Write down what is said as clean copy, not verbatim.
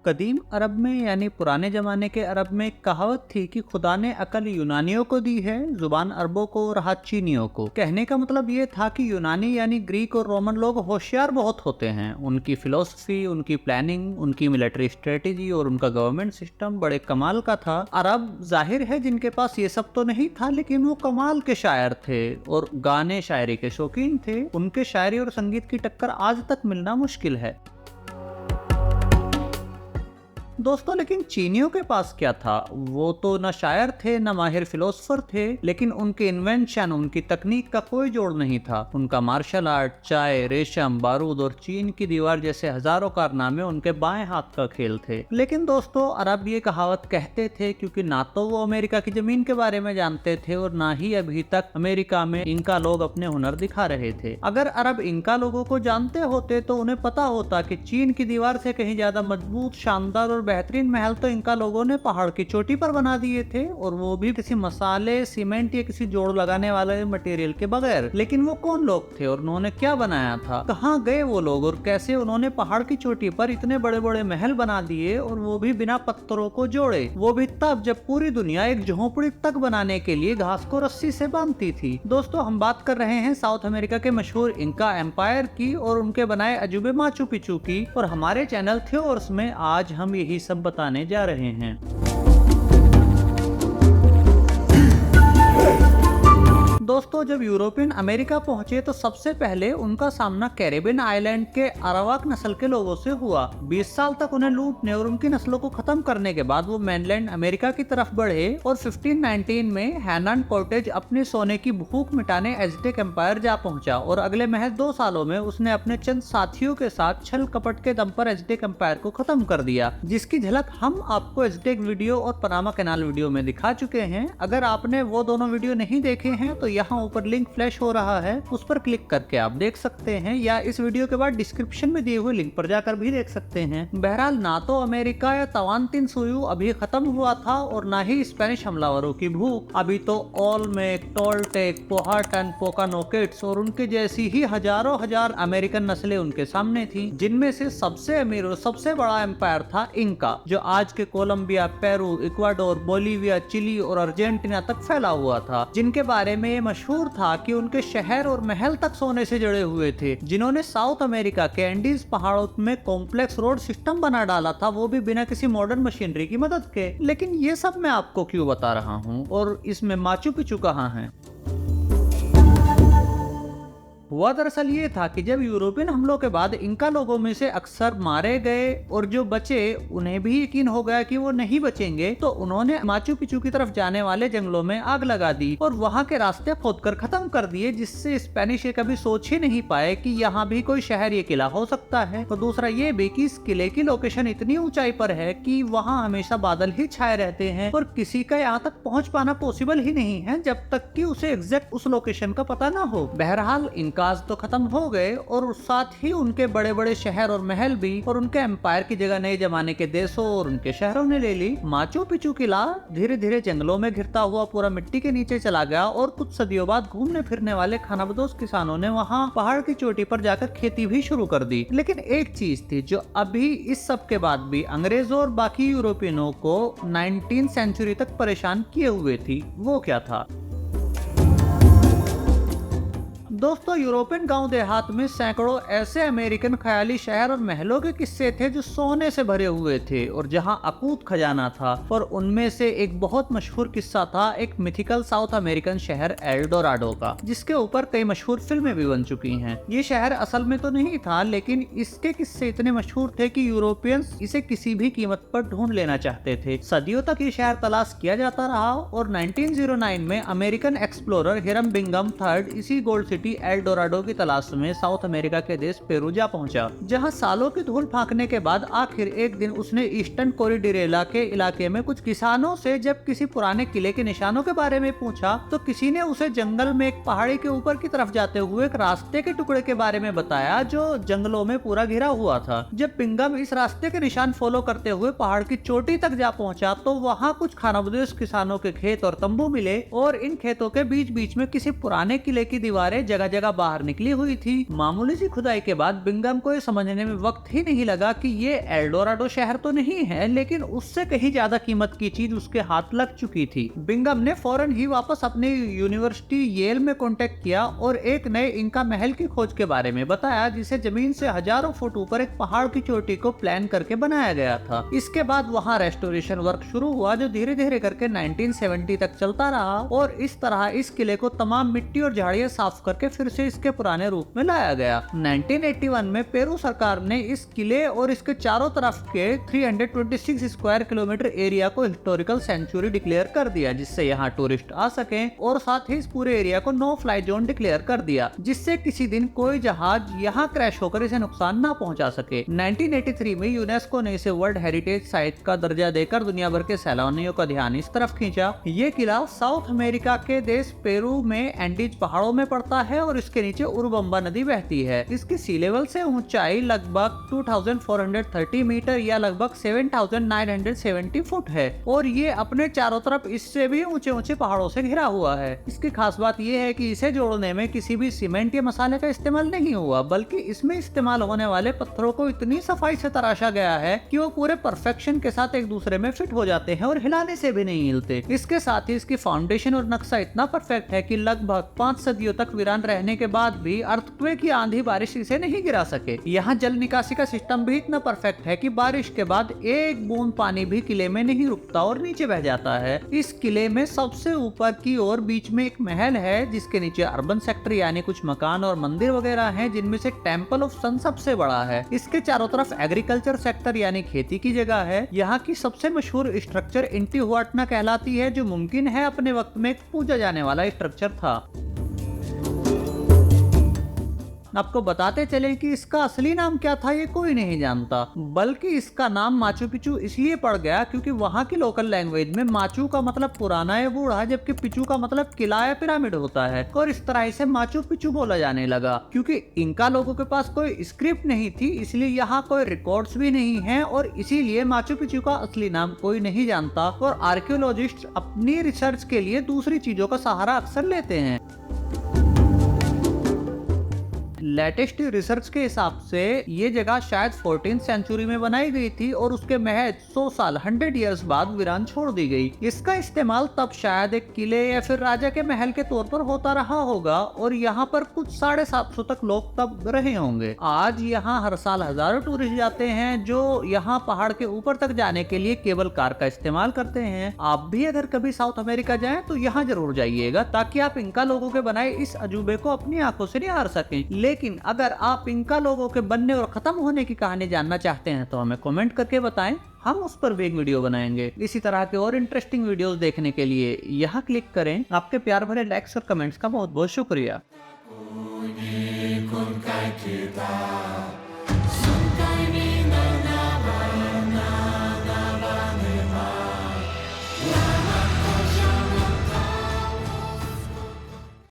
कदीम अरब में यानी पुराने जमाने के अरब में एक कहावत थी कि खुदा ने अकल यूनानियों को दी है, जुबान अरबों को और हाथ चीनियों को। कहने का मतलब ये था कि यूनानी यानी ग्रीक और रोमन लोग होशियार बहुत होते हैं। उनकी फिलोसफी, उनकी प्लानिंग, उनकी मिलिट्री स्ट्रेटेजी और उनका गवर्नमेंट सिस्टम बड़े कमाल का था। अरब जाहिर है जिनके पास ये सब तो नहीं था, लेकिन वो कमाल के शायर थे और गाने शायरी के शौकीन थे। उनके शायरी और संगीत की टक्कर आज तक मिलना मुश्किल है। दोस्तों, लेकिन चीनियों के पास क्या था? वो तो न शायर थे न माहिर फिलोसफर थे, लेकिन उनके इन्वेंशन, उनकी तकनीक का कोई जोड़ नहीं था। उनका मार्शल आर्ट, चाय, रेशम, बारूद और चीन की दीवार जैसे हजारों कारनामे उनके बाएं हाथ का खेल थे। लेकिन दोस्तों, अरब ये कहावत कहते थे क्योंकि ना तो वो अमेरिका की जमीन के बारे में जानते थे और ना ही अभी तक अमेरिका में इंका लोग अपने हुनर दिखा रहे थे। अगर अरब इंका लोगों को जानते होते तो उन्हें पता होता कि चीन की दीवार से कहीं ज्यादा मजबूत, शानदार और बेहतरीन महल तो इंका लोगों ने पहाड़ की चोटी पर बना दिए थे, और वो भी किसी मसाले, सीमेंट या किसी जोड़ लगाने वाले मटेरियल के बगैर। लेकिन वो कौन लोग थे और उन्होंने क्या बनाया था? कहाँ गए वो लोग और कैसे उन्होंने पहाड़ की चोटी पर इतने बड़े बड़े महल बना दिए, और वो भी बिना पत्थरों को जोड़े? वो भी तब जब पूरी दुनिया एक झोंपड़ी तक बनाने के लिए घास को रस्सी से बांधती थी। दोस्तों, हम बात कर रहे हैं साउथ अमेरिका के मशहूर इंका एम्पायर की और उनके बनाए अजूबे माचू पिचू की। और हमारे चैनल थ्योर्स में आज हम यही सब बताने जा रहे हैं। दोस्तों, जब यूरोपियन अमेरिका पहुंचे तो सबसे पहले उनका सामना कैरेबियन आइलैंड के अरावाक नस्ल के लोगों से हुआ। 20 साल तक उन्हें लूटने और उनकी नस्लों को खत्म करने के बाद वो मेनलैंड अमेरिका की तरफ बढ़े और 1519 में हैनान कॉर्टेज अपने सोने की भूख मिटाने एज़टेक एम्पायर जा पहुंचा, और अगले महज 2 सालों में उसने अपने चंद साथियों के साथ छल कपट के दम पर एज़टेक एम्पायर को खत्म कर दिया, जिसकी झलक हम आपको एज़टेक वीडियो और पनामा कैनाल वीडियो में दिखा चुके हैं। अगर आपने वो दोनों वीडियो नहीं देखे हैं तो यहाँ ऊपर लिंक फ्लैश हो रहा है, उस पर क्लिक करके आप देख सकते हैं, या इस वीडियो के बाद डिस्क्रिप्शन में दिए हुए लिंक पर जाकर भी देख सकते हैं। बहरहाल, ना तो अमेरिका या तवानतिनसुयु अभी खत्म हुआ था और ना ही स्पेनिश हमलावरों की भूख। अभी तो ओल्मेक, टोल्टेक, पोहाटन, पोकानोकेट्स और उनके जैसी ही हजारों हजार अमेरिकन नस्लें उनके सामने थी, जिनमें से सबसे अमीर और सबसे बड़ा एम्पायर था इंका, जो आज के Colombia, Peru, Ecuador, Bolivia, Chile और अर्जेंटीना तक फैला हुआ था, जिनके बारे में मशहूर था कि उनके शहर और महल तक सोने से जड़े हुए थे, जिन्होंने साउथ अमेरिका के एंडीज पहाड़ों में कॉम्प्लेक्स रोड सिस्टम बना डाला था, वो भी बिना किसी मॉडर्न मशीनरी की मदद के। लेकिन ये सब मैं आपको क्यों बता रहा हूँ, और इसमें माचू पिचू कहाँ है? हुआ दरअसल ये था कि जब यूरोपियन हमलों के बाद इंका लोगों में से अक्सर मारे गए और जो बचे उन्हें भी यकीन हो गया कि वो नहीं बचेंगे, तो उन्होंने माचू पिचू की तरफ जाने वाले जंगलों में आग लगा दी और वहां के रास्ते खोदकर खत्म कर दिए, जिससे स्पेनिश कभी सोच ही नहीं पाए कि यहाँ भी कोई शहर या किला हो सकता है। तो दूसरा ये भी कि इस किले की लोकेशन इतनी ऊंचाई पर है कि वहाँ हमेशा बादल ही छाए रहते हैं और किसी का यहाँ तक पहुँच पाना पॉसिबल ही नहीं है जब तक कि उसे एग्जैक्ट उस लोकेशन का पता ना हो। बहरहाल, इनका तो खत्म हो गए और साथ ही उनके बड़े बड़े शहर और महल भी, और उनके एम्पायर की जगह नए जमाने के देशों और उनके शहरों ने ले ली। माचू पिचू किला धीरे धीरे जंगलों में घिरता हुआ पूरा मिट्टी के नीचे चला गया और कुछ सदियों बाद घूमने फिरने वाले खानाबदोश किसानों ने वहां पहाड़ की चोटी पर जाकर खेती भी शुरू कर दी। लेकिन एक चीज थी जो अभी इस सब के बाद भी अंग्रेजों और बाकी यूरोपियनों को 19वीं सेंचुरी तक परेशान किए हुए थी। वो क्या था? दोस्तों, यूरोपियन गांव देहात में सैकड़ों ऐसे अमेरिकन ख्याली शहर और महलों के किस्से थे जो सोने से भरे हुए थे और जहां अकूत खजाना था। और उनमें से एक बहुत मशहूर किस्सा था एक मिथिकल साउथ अमेरिकन शहर एल्डोराडो का, जिसके ऊपर कई मशहूर फिल्में भी बन चुकी हैं। ये शहर असल में तो नहीं था, लेकिन इसके किस्से इतने मशहूर थे कि यूरोपियंस इसे किसी भी कीमत पर ढूंढ लेना चाहते थे। सदियों तक ये शहर तलाश किया जाता रहा और 1909 में American explorer Hiram Bingham third इसी गोल्ड सिटी एल्डोराडो की तलाश में साउथ अमेरिका के देश पेरू जा पहुंचा, जहां सालों की धूल फांकने के बाद आखिर एक दिन उसने ईस्टर्न कोरिडेरेला के इलाके में कुछ किसानों से जब किसी पुराने किले के निशानों के बारे में पूछा, तो किसी ने उसे जंगल में एक पहाड़ी के ऊपर की तरफ जाते हुए एक रास्ते के टुकड़े के बारे में बताया जो जंगलों में पूरा घिरा हुआ था। जब बिंगम इस रास्ते के निशान फॉलो करते हुए पहाड़ की चोटी तक जा पहुंचा, तो वहाँ कुछ खानाबदोश किसानों के खेत और तंबू मिले और इन खेतों के बीच बीच में किसी पुराने किले की दीवारें जगह जगह बाहर निकली हुई थी। मामूली सी खुदाई के बाद बिंगम को ये समझने में वक्त ही नहीं लगा कि ये एल्डोराडो शहर तो नहीं है, लेकिन उससे कहीं ज्यादा कीमत की चीज उसके हाथ लग चुकी थी। बिंगम ने फौरन ही वापस अपनी यूनिवर्सिटी येल में कांटेक्ट किया और एक नए इंका महल की खोज के बारे में बताया, जिसे जमीन से हजारों फुट ऊपर एक पहाड़ की चोटी को प्लान करके बनाया गया था। इसके बाद वहाँ रेस्टोरेशन वर्क शुरू हुआ, जो धीरे धीरे करके 1970 तक चलता रहा और इस तरह इस किले को तमाम मिट्टी और झाड़ियां साफ करके फिर से इसके पुराने रूप में लाया गया। 1981 में पेरू सरकार ने इस किले और इसके चारों तरफ के 326 स्क्वायर किलोमीटर एरिया को हिस्टोरिकल सेंचुरी डिक्लेयर कर दिया, जिससे यहाँ टूरिस्ट आ सके, और साथ ही इस पूरे एरिया को नो फ्लाई जोन डिक्लेयर कर दिया, जिससे किसी दिन कोई जहाज यहाँ क्रैश होकर इसे नुकसान न पहुँचा सके। 1983 में यूनेस्को ने इसे वर्ल्ड हेरिटेज साइट का दर्जा देकर दुनिया भर के सैलानियों का ध्यान इस तरफ खींचा। ये किला साउथ अमेरिका के देश पेरू में एंडीज पहाड़ों में पड़ता है और इसके नीचे उरुबम्बा नदी बहती है। इसकी सी लेवल से ऊंचाई लगभग 2430 मीटर या लगभग 7970 फुट है और ये अपने चारों तरफ इससे भी ऊंचे ऊंचे पहाड़ों से घिरा हुआ है। इसकी खास बात यह है कि इसे जोड़ने में किसी भी सीमेंट या मसाले का इस्तेमाल नहीं हुआ, बल्कि इसमें इस्तेमाल होने वाले पत्थरों को इतनी सफाई से तराशा गया है कि वो पूरे परफेक्शन के साथ एक दूसरे में फिट हो जाते हैं और हिलाने से भी नहीं हिलते। इसके साथ ही इसकी फाउंडेशन और नक्शा इतना परफेक्ट है कि लगभग 5 सदियों तक वीरान रहने के बाद भी अर्थक्वेक या आंधी बारिश इसे नहीं गिरा सके। यहाँ जल निकासी का सिस्टम भी इतना परफेक्ट है कि बारिश के बाद एक बूंद पानी भी किले में नहीं रुकता और नीचे बह जाता है। इस किले में सबसे ऊपर की ओर बीच में एक महल है, जिसके नीचे अर्बन सेक्टर यानी कुछ मकान और मंदिर वगैरह हैं, जिनमें से टेम्पल ऑफ सन सबसे बड़ा है। इसके चारों तरफ एग्रीकल्चर सेक्टर यानी खेती की जगह है। यहाँ की सबसे मशहूर स्ट्रक्चर इंटिहुआटना कहलाती है, जो मुमकिन है अपने वक्त में एक पूजा जाने वाला स्ट्रक्चर था। आपको बताते चलें कि इसका असली नाम क्या था ये कोई नहीं जानता, बल्कि इसका नाम माचू पिचू इसलिए पड़ गया क्योंकि वहाँ की लोकल लैंग्वेज में माचू का मतलब पुराना या बूढ़ा, जबकि पिचू का मतलब किला या पिरामिड होता है, और इस तरह इसे माचू पिचू बोला जाने लगा। क्योंकि इंका लोगों के पास कोई स्क्रिप्ट नहीं थी, इसलिए यहाँ कोई रिकॉर्ड्स भी नहीं है और इसीलिए माचू पिचू का असली नाम कोई नहीं जानता और आर्कियोलॉजिस्ट अपनी रिसर्च के लिए दूसरी चीजों का सहारा अक्सर लेते हैं। लेटेस्ट रिसर्च के हिसाब से ये जगह शायद 14th सेंचुरी में बनाई गई थी और उसके महज 100 साल 100 इयर्स बाद वीरान छोड़ दी गई। इसका इस्तेमाल तब शायद एक किले या फिर राजा के महल के तौर पर होता रहा होगा और यहाँ पर कुछ 750 तक लोग तब रहे होंगे। आज यहाँ हर साल हजारों टूरिस्ट जाते हैं जो यहाँ पहाड़ के ऊपर तक जाने के लिए केबल कार का इस्तेमाल करते हैं। आप भी अगर कभी साउथ अमेरिका जाएं तो यहाँ जरूर जाइएगा, ताकि आप इंका लोगों के बनाए इस अजूबे को अपनी आंखों से निहार सकें। लेकिन अगर आप इंका लोगों के बनने और खत्म होने की कहानी जानना चाहते हैं तो हमें कमेंट करके बताएं, हम उस पर भी एक वीडियो बनाएंगे। इसी तरह के और इंटरेस्टिंग वीडियोस देखने के लिए यहाँ क्लिक करें। आपके प्यार भरे लाइक्स और कमेंट्स का बहुत बहुत शुक्रिया।